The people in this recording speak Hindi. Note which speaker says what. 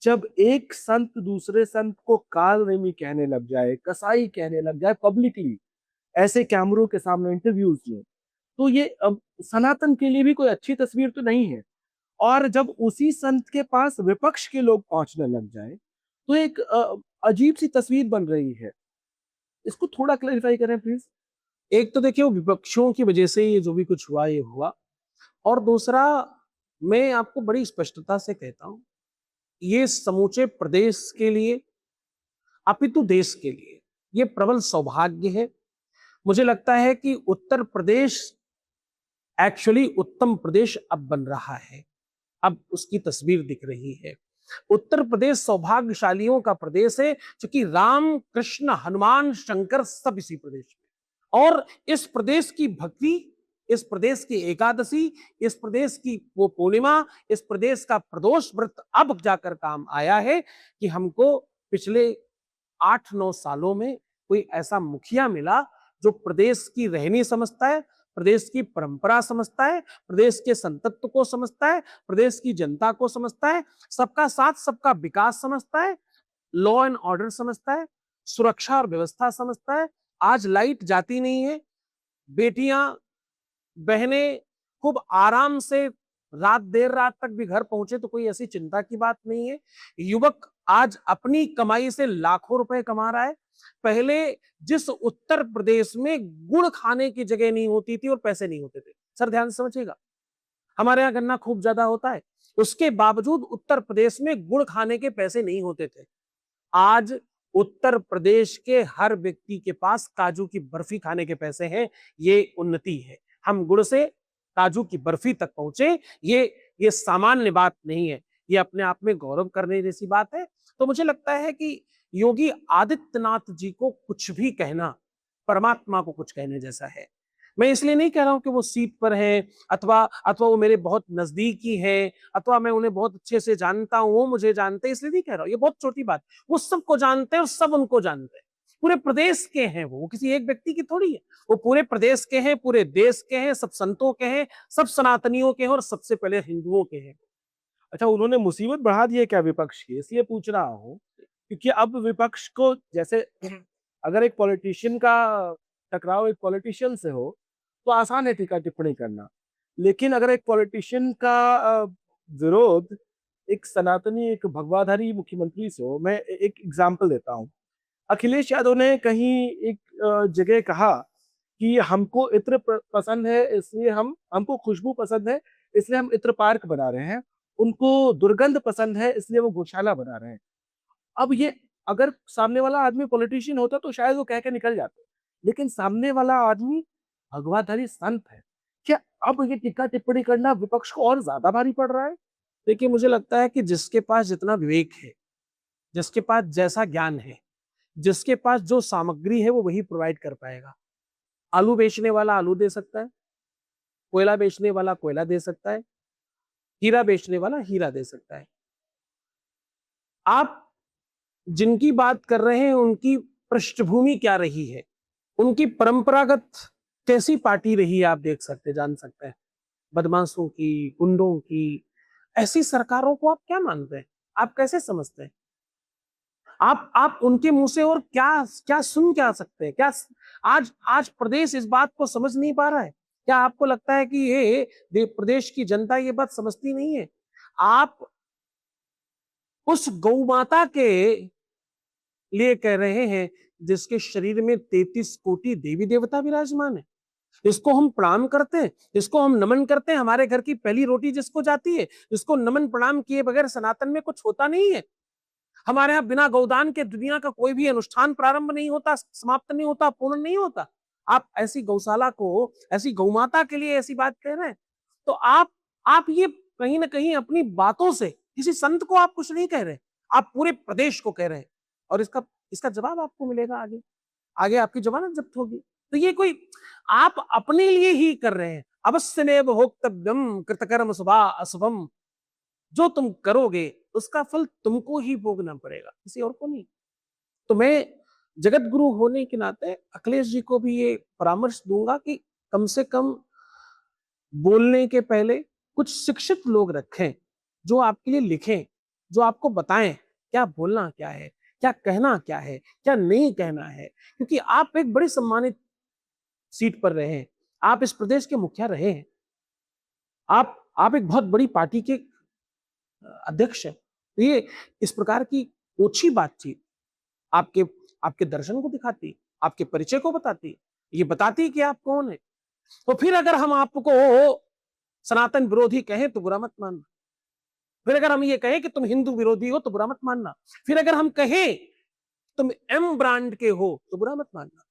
Speaker 1: जब एक संत दूसरे संत को काल-नेमी कहने लग जाए, कसाई कहने लग जाए पब्लिकली, ऐसे कैमरों के सामने इंटरव्यूज़ में, तो ये सनातन के लिए भी कोई अच्छी तस्वीर तो नहीं है। और जब उसी संत के पास विपक्ष के लोग पहुँचने लग जाएँ, तो एक अजीब-सी तस्वीर बन रही है। इसको थोड़ा क्लैरिफ़ाई करें प्लीज़?
Speaker 2: एक तो देखिए वो विपक्षों की वजह से ये जो भी कुछ हुआ ये हुआ, और दूसरा मैं आपको बड़ी स्पष्टता से कहता हूं, ये समूचे प्रदेश के लिए अपितु देश के लिए ये प्रबल सौभाग्य है। मुझे लगता है कि उत्तर प्रदेश एक्चुअली उत्तम प्रदेश अब बन रहा है, अब उसकी तस्वीर दिख रही है। उत्तर प्रदेश सौभाग्यशालियों का प्रदेश है, क्योंकि राम कृष्ण हनुमान शंकर सब इसी प्रदेश में। और इस प्रदेश की भक्ति, इस प्रदेश की एकादशी, इस प्रदेश की वो पूर्णिमा, इस प्रदेश का प्रदोष व्रत अब जाकर काम आया है कि हमको पिछले 8-9 सालों में कोई ऐसा मुखिया मिला जो प्रदेश की रहनी समझता है, प्रदेश की परंपरा समझता है, प्रदेश के संतत्व को समझता है, प्रदेश की जनता को समझता है, सबका साथ सबका विकास समझता है, लॉ एंड ऑर्डर समझता है, सुरक्षा और व्यवस्था समझता है। आज लाइट जाती नहीं है, बेटियां बहनें खूब आराम से देर रात तक भी घर पहुंचे तो कोई ऐसी चिंता की बात नहीं है। युवक आज अपनी कमाई से लाखों रुपए कमा रहा है। पहले जिस उत्तर प्रदेश में गुड़ खाने की जगह नहीं होती थी और पैसे नहीं होते थे, सर ध्यान से समझिएगा, हमारे यहाँ गन्ना खूब ज्यादा होता है, उसके बावजूद उत्तर प्रदेश में गुड़ खाने के पैसे नहीं होते थे। आज उत्तर प्रदेश के हर व्यक्ति के पास काजू की बर्फी खाने के पैसे हैं। ये उन्नति है। हम गुड़ से काजू की बर्फी तक पहुंचे, ये सामान्य बात नहीं है, ये अपने आप में गौरव करने जैसी बात है। तो मुझे लगता है कि योगी आदित्यनाथ जी को कुछ भी कहना परमात्मा को कुछ कहने जैसा है। मैं इसलिए नहीं कह रहा हूं कि वो सीट पर है, अथवा अथवा वो मेरे बहुत नजदीकी है, अथवा मैं उन्हें बहुत अच्छे से जानता हूं, वो मुझे जानते हैं, इसलिए नहीं कह रहा हूं। ये बहुत छोटी बात, वो सबको जानते हैं और सब उनको जानते हैं। पूरे प्रदेश के हैं, वो किसी एक व्यक्ति की थोड़ी है, वो पूरे प्रदेश के हैं, पूरे देश के हैं, सब संतों के हैं, सब सनातनियों के हैं और सबसे पहले हिंदुओं के हैं।
Speaker 1: अच्छा, उन्होंने मुसीबत बढ़ा दी है क्या विपक्ष की? इसलिए पूछ रहा हूँ, क्योंकि अब विपक्ष को जैसे अगर एक पॉलिटिशियन का टकराव एक पॉलिटिशियन से हो, तो आसान है टीका-टिप्पणी करना। लेकिन अगर एक पॉलिटिशियन का विरोध एक सनातनी, एक भगवाधारी मुख्यमंत्री से हो, मैं एक एग्ज़ाम्पल देता हूँ। अखिलेश यादव ने कहीं एक जगह कहा कि हमको इत्र पसंद है, इसलिए हमको खुशबू पसंद है, इसलिए हम इत्र पार्क बना रहे हैं। उनको दुर्गंध पसंद है, इसलिए वो गौशाला बना रहे हैं। अब ये अगर सामने वाला आदमी पॉलिटिशियन होता तो शायद वो कह के निकल जाते। लेकिन सामने वाला आदमी भगवाधारी संत है। क्या अब ये टीका-टिप्पणी करना विपक्ष को और ज़्यादा भारी पड़ रहा है?
Speaker 2: देखिए, मुझे लगता है कि जिसके पास जितना विवेक है, जिसके पास जैसा ज्ञान है, जिसके पास जो सामग्री है, वो वही प्रोवाइड कर पाएगा। आलू बेचने वाला आलू दे सकता है, कोयला बेचने वाला कोयला दे सकता है, हीरा बेचने वाला हीरा दे सकता है। आप जिनकी बात कर रहे हैं उनकी पृष्ठभूमि क्या रही है, उनकी परंपरागत कैसी पार्टी रही है, आप देख सकते जान सकते हैं। बदमाशों की, गुंडों की, ऐसी सरकारों को आप क्या मानते हैं, आप कैसे समझते हैं? आप उनके मुंह से और क्या क्या सुन क्या सकते हैं? क्या आज आज प्रदेश इस बात को समझ नहीं पा रहा है? क्या आपको लगता है कि ये प्रदेश की जनता ये बात समझती नहीं है? आप उस गौ माता के लिए कह रहे हैं जिसके शरीर में 33 कोटि देवी देवता विराजमान है, इसको हम प्रणाम करते हैं, इसको हम नमन करते हैं। हमारे घर की पहली रोटी जिसको जाती है, इसको नमन प्रणाम किए बगैर सनातन में कुछ होता नहीं है। हमारे यहाँ बिना गौदान के दुनिया का कोई भी अनुष्ठान प्रारंभ नहीं होता, समाप्त नहीं होता, पूर्ण नहीं होता। आप ऐसी गौशाला को, ऐसी गौमाता के लिए ऐसी बात कह रहे हैं, तो आप ये कहीं ना कहीं अपनी बातों से किसी संत को आप कुछ नहीं कह रहे, आप पूरे प्रदेश को कह रहे हैं। और इसका इसका जवाब आपको मिलेगा आगे, आगे आपकी जमानत जब्त होगी। तो ये कोई आप अपने लिए ही कर रहे हैं। अवश्यमेव भोक्तव्यम कृतकर्म शुभा अशुभम, जो तुम करोगे उसका फल तुमको ही भोगना पड़ेगा, किसी और को नहीं। तो मैं जगत गुरु होने के नाते अखिलेश जी को भी ये परामर्श दूंगा कि कम से कम बोलने के पहले कुछ शिक्षित लोग रखें जो आपके लिए लिखें, जो आपको बताएं क्या बोलना क्या है, क्या कहना क्या है, क्या नहीं कहना है, क्योंकि आप एक बड़ी सम्मानित सीट पर रहे हैं, आप इस प्रदेश के मुखिया रहे हैं, आप एक बहुत बड़ी पार्टी के अध्यक्ष हैं। तो ये इस प्रकार की ओछी बातचीत आपके आपके दर्शन को दिखाती, आपके परिचय को बताती, ये बताती कि आप कौन है। तो फिर अगर हम आपको सनातन विरोधी कहें तो बुरा मत मानना, फिर अगर हम ये कहें कि तुम हिंदू विरोधी हो तो बुरा मत मानना, फिर अगर हम कहें तुम एम ब्रांड के हो तो बुरा मत मानना।